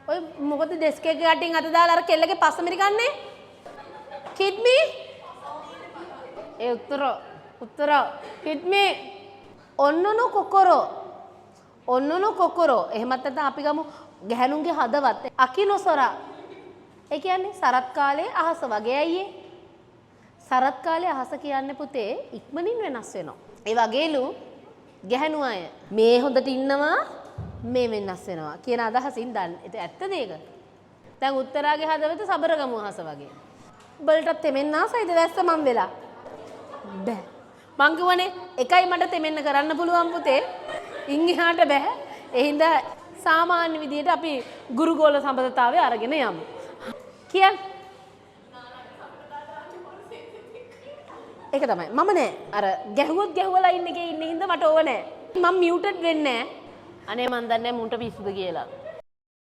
ඔය මොකද ඩෙස්ක් එකේ යටින් අත දාලා අර කෙල්ලගේ පස්ස මිරිකන්නේ? කිඩ්මි? ඒ උත්තර කිඩ්මි. ඔන්නනු කොකොරෝ. එහෙමත් නැත්නම් අපි ගමු ගැහණුන්ගේ හදවත්. අකිනොසොරා. ඒ කියන්නේ සරත් කාලයේ අහස වගේ අයියේ. සරත් කාලයේ අහස කියන්නේ පුතේ ඉක්මනින් වෙනස් වෙනවා. ඒ වගේලු ගැහණු අය මේ හොඳට ඉන්නවා මේ වෙනස් වෙනවා කියන අදහසින් දන්න. ඒක ඇත්තද ඒක? දැන් උත්තරාගේ හදවත සබරගමු අහස වගේ. උඹලටත් තෙමෙන්න ආසයිද දැස්ස මම වෙලා? බෑ. මං කියවනේ එකයි මට තෙමෙන්න කරන්න පුළුවන් පුතේ. ඉන් එහාට බෑ. ඒ හින්දා සාමාන්‍ය විදියට අපි ගුරුගෝල සම්බන්ධතාවය අරගෙන යමු. කියන්න. ඒක තමයි. මම නෑ. අර ගැහුවලා ඉන්න එකේ ඉන්න හින්දා මට ඕව නෑ. මම මියුටඩ් වෙන්නේ නෑ. අනේ මන් දන්නේ මුන්ට පිස්සුද කියලා.